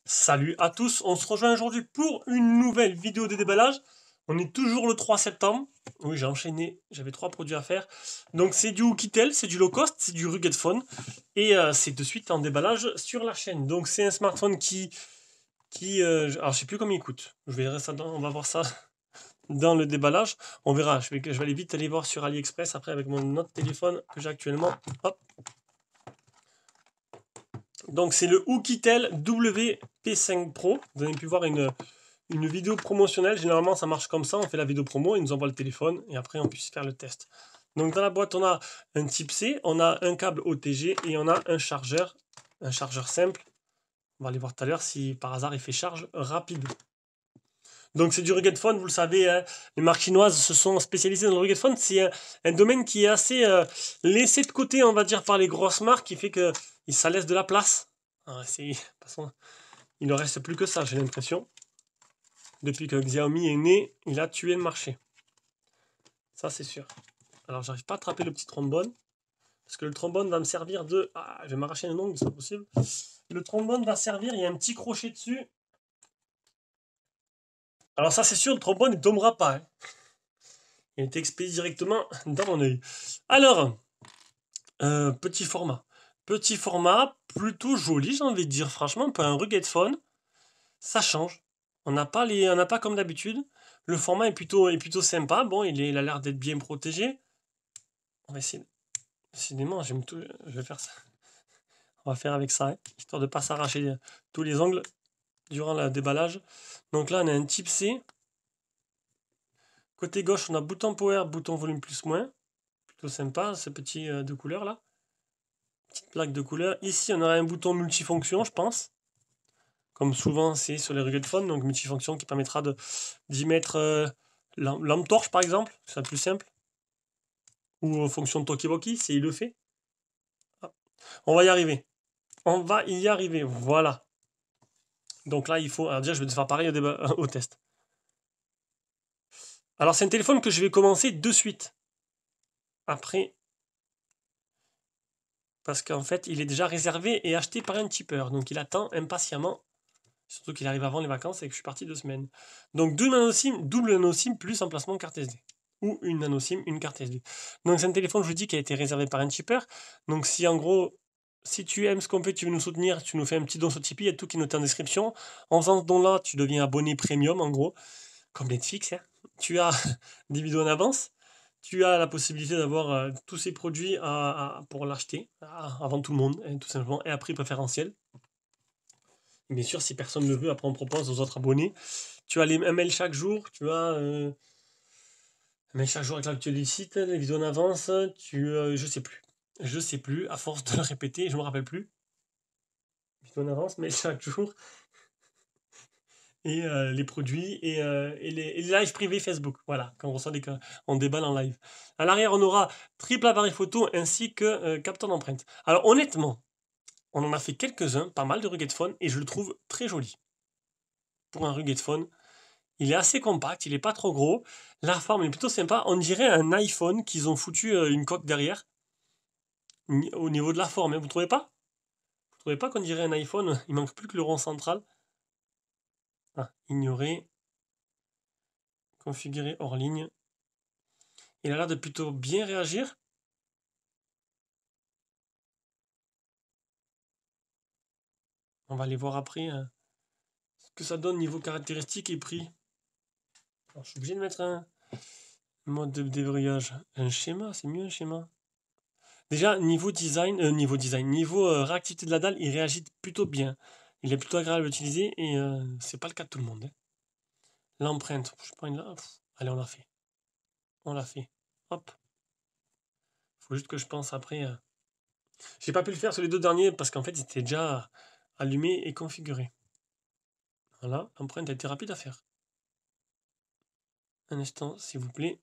Salut à tous, on se rejoint aujourd'hui pour une nouvelle vidéo de déballage. On est toujours le 3 septembre. Oui, j'ai enchaîné, j'avais 3 produits à faire. Donc c'est du Oukitel, c'est du low cost, c'est du Rugged Phone. Et c'est de suite en déballage sur la chaîne. Donc c'est un smartphone alors je sais plus combien il coûte. On va voir ça dans le déballage. On verra, je vais aller vite aller voir sur AliExpress après avec mon autre téléphone que j'ai actuellement. Hop. Donc c'est le Oukitel WP5 Pro. Vous avez pu voir une vidéo promotionnelle. Généralement ça marche comme ça, on fait la vidéo promo, ils nous envoient le téléphone et après on puisse faire le test. Donc dans la boîte on a un type C, on a un câble OTG et on a un chargeur simple. On va aller voir tout à l'heure si par hasard il fait charge rapide. Donc c'est du Rugged Phone, vous le savez, hein, les marques chinoises se sont spécialisées dans le Rugged Phone. C'est un domaine qui est assez laissé de côté, on va dire, par les grosses marques, qui fait que ça laisse de la place. De toute façon, il ne reste plus que ça, j'ai l'impression. Depuis que Xiaomi est né, il a tué le marché. Ça, c'est sûr. Alors, j'arrive pas à attraper le petit trombone. Parce que le trombone va me servir de... Ah, je vais m'arracher le ongle, c'est pas possible. Le trombone va servir, il y a un petit crochet dessus. Alors ça, c'est sûr, le trombone ne tombera pas. Hein. Il est expédié directement dans mon œil. Alors, petit format. Petit format, plutôt joli, j'ai envie de dire. Franchement, pour un Rugged Phone, ça change. On n'a pas comme d'habitude. Le format est plutôt sympa. Bon, il a l'air d'être bien protégé. On va essayer. Décidément, je vais faire ça. On va faire avec ça, hein, histoire de ne pas s'arracher tous les ongles durant le déballage. Donc là, on a un type C. Côté gauche, on a bouton power, bouton volume plus moins. Plutôt sympa, ce petit de couleur là. Petite plaque de couleur. Ici, on aura un bouton multifonction, je pense. Comme souvent, c'est sur les Rugged Phone, donc multifonction qui permettra d'y mettre lampe torche par exemple, c'est le plus simple. Ou fonction de Tokiwoki, si il le fait. On va y arriver. On va y arriver, voilà. Donc là, il faut... Alors déjà, je vais te faire pareil au test. Alors, c'est un téléphone que je vais commencer de suite. Après, parce qu'en fait, il est déjà réservé et acheté par un tipeur. Donc, il attend impatiemment. Surtout qu'il arrive avant les vacances et que je suis parti 2 semaines. Donc, double nano SIM plus emplacement carte SD. Ou une nano SIM, une carte SD. Donc, c'est un téléphone, je vous dis, qui a été réservé par un tipeur. Donc, si en gros... Si tu aimes ce qu'on fait, tu veux nous soutenir, tu nous fais un petit don sur Tipeee, il y a tout qui est noté en description. En faisant ce don-là, tu deviens abonné premium, en gros, comme Netflix. Hein. Tu as des vidéos en avance, tu as la possibilité d'avoir tous ces produits pour l'acheter avant tout le monde, hein, tout simplement, et à prix préférentiel. Et bien sûr, si personne ne le veut, après on propose aux autres abonnés. Tu as un mail chaque jour, tu as un mail chaque jour avec l'actualité du site, les vidéos en avance, je sais plus. Je sais plus, à force de le répéter, je me rappelle plus. Vidéos en avance, mail chaque jour. Et les produits et les lives privés Facebook. Voilà, quand on reçoit on déballe en live. À l'arrière, on aura triple appareil photo ainsi que capteur d'empreinte. Alors honnêtement, on en a fait quelques-uns, pas mal de Rugged Phone, et je le trouve très joli. Pour un Rugged Phone, il est assez compact, il est pas trop gros. La forme est plutôt sympa. On dirait un iPhone qu'ils ont foutu une coque derrière. Au niveau de la forme, hein, vous trouvez pas? Vous trouvez pas qu'on dirait un iPhone? Il manque plus que le rond central. Ah, ignorer. Configurer hors ligne. Il a l'air de plutôt bien réagir. On va aller voir après ce que ça donne niveau caractéristiques et prix. Alors, je suis obligé de mettre un mode de débrayage. Un schéma, c'est mieux un schéma. Déjà, niveau réactivité de la dalle, il réagit plutôt bien. Il est plutôt agréable à utiliser et c'est pas le cas de tout le monde. Hein. L'empreinte, je prends une... Allez, on l'a fait. On l'a fait. Hop. Faut juste que je pense après. J'ai pas pu le faire sur les 2 derniers parce qu'en fait, ils étaient déjà allumés et configurés. Voilà, l'empreinte a été rapide à faire. Un instant, s'il vous plaît.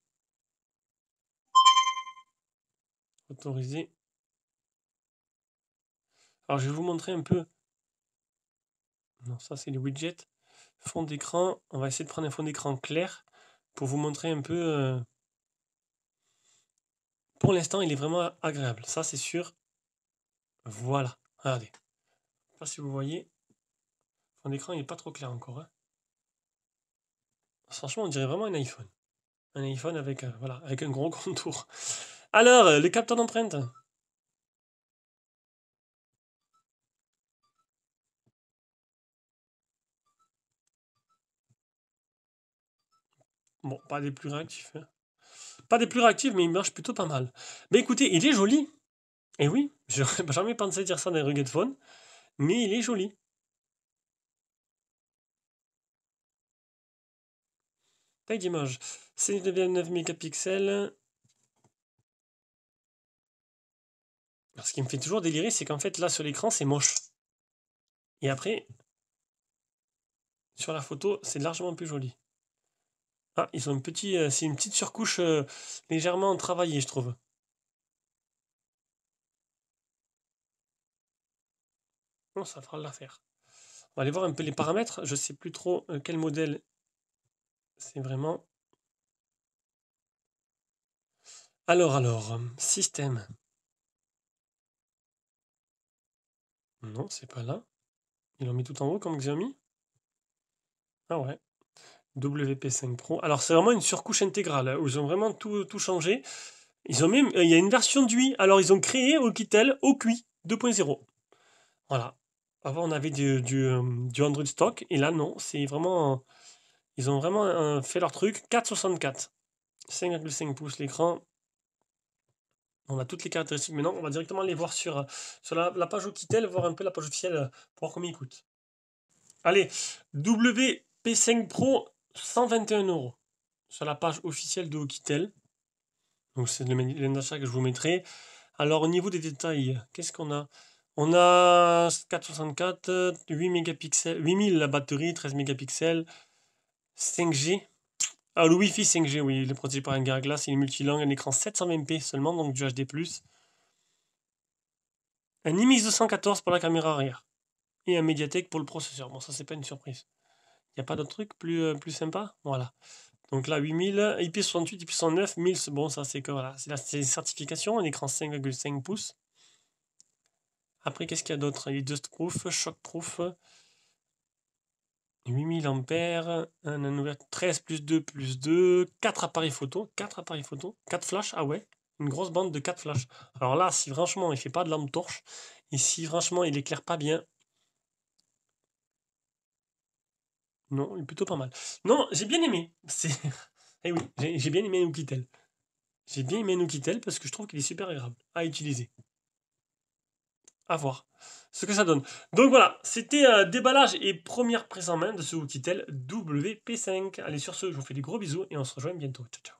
Autoriser. Alors, je vais vous montrer un peu Non, ça c'est les widgets. Fond d'écran, on va essayer de prendre un fond d'écran clair pour vous montrer un peu. Pour l'instant, il est vraiment agréable, ça c'est sûr. Voilà, regardez. Je sais pas si vous voyez. Le fond d'écran, il n'est pas trop clair encore. Hein. Franchement, on dirait vraiment un iPhone. Un iPhone avec, voilà, avec un gros contour. Alors, les capteurs d'empreinte. Bon, pas des plus réactifs. Hein. Pas des plus réactifs, mais il marche plutôt pas mal. Mais écoutez, il est joli. Et oui, j'aurais jamais pensé dire ça d'un rugged phone, mais il est joli. Taille d'image. C'est 9 mégapixels. Ce qui me fait toujours délirer, c'est qu'en fait, là, sur l'écran, c'est moche. Et après, sur la photo, c'est largement plus joli. Ah, ils ont un petit, c'est une petite surcouche légèrement travaillée, je trouve. Bon, ça fera l'affaire. On va aller voir un peu les paramètres. Je sais plus trop quel modèle c'est vraiment. Alors, système. Non, c'est pas là. Ils l'ont mis tout en haut comme Xiaomi. Ah ouais. WP5 Pro. Alors c'est vraiment une surcouche intégrale, où ils ont vraiment tout changé. Ils ont même, il y a une version d'UI. Alors ils ont créé Oukitel OQui 2.0. Voilà. Avant on avait du Android stock, et là non, c'est vraiment, ils ont vraiment fait leur truc. 4,64, 5,5 pouces l'écran. On a toutes les caractéristiques. Maintenant, on va directement les voir sur la page Oukitel, voir un peu la page officielle pour voir combien il coûte. Allez, WP5 Pro, 121 €. Sur la page officielle de Oukitel. Donc c'est le lien d'achat que je vous mettrai. Alors au niveau des détails, qu'est-ce qu'on a? On a 464, 8 mégapixels, 8000 la batterie, 13 mégapixels, 5G. Ah, le Wi-Fi 5G, oui, il est protégé par un Glass, il est multilangue, un écran 720p seulement, donc du HD+. Un IMX 214 pour la caméra arrière. Et un Mediatek pour le processeur. Bon, ça c'est pas une surprise. Il n'y a pas d'autre truc plus sympa? Voilà. Donc là, 8000, IP68, IP69, 1000, bon, ça c'est que voilà, c'est une certification, un écran 5,5 pouces. Après, qu'est-ce qu'il y a d'autre? Il est dustproof, shockproof, 8000 ampères, un ouvert 13 plus 2 plus 2, 4 appareils photo, 4 flashs, ah ouais, une grosse bande de 4 flashs. Alors là, si franchement il fait pas de lampe torche, et si franchement il éclaire pas bien, non, il est plutôt pas mal. Non, j'ai bien aimé. Eh oui, j'ai bien aimé Oukitel. J'ai bien aimé Oukitel parce que je trouve qu'il est super agréable à utiliser. À voir ce que ça donne. Donc voilà, c'était déballage et première prise en main de ce Oukitel WP5. Allez, sur ce, je vous fais des gros bisous et on se rejoint bientôt. Ciao, ciao.